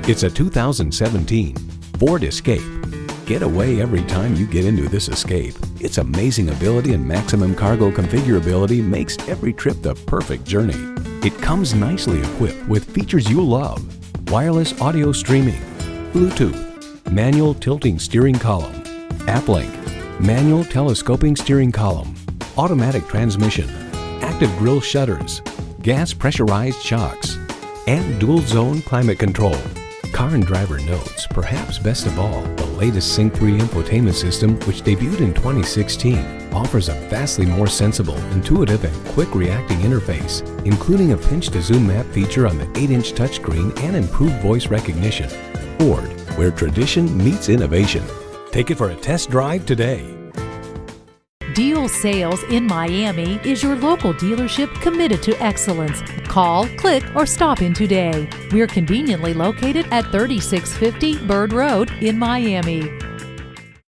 It's a 2017 Ford Escape. Get away every time you get into this Escape. Its amazing ability and maximum cargo configurability makes every trip the perfect journey. It comes nicely equipped with features you'll love: wireless audio streaming, Bluetooth, manual tilting steering column, app link, manual telescoping steering column, automatic transmission, active grille shutters, gas pressurized shocks, and dual zone climate control. Car and Driver notes, perhaps best of all, the latest Sync 3 infotainment system, which debuted in 2016, offers a vastly more sensible, intuitive, and quick reacting interface, including a pinch-to-zoom map feature on the 8-inch touchscreen and improved voice recognition. Ford, where tradition meets innovation. Take it for a test drive today. Deel Sales in Miami is your local dealership committed to excellence. Call, click, or stop in today. We're conveniently located at 3650 Bird Road in Miami.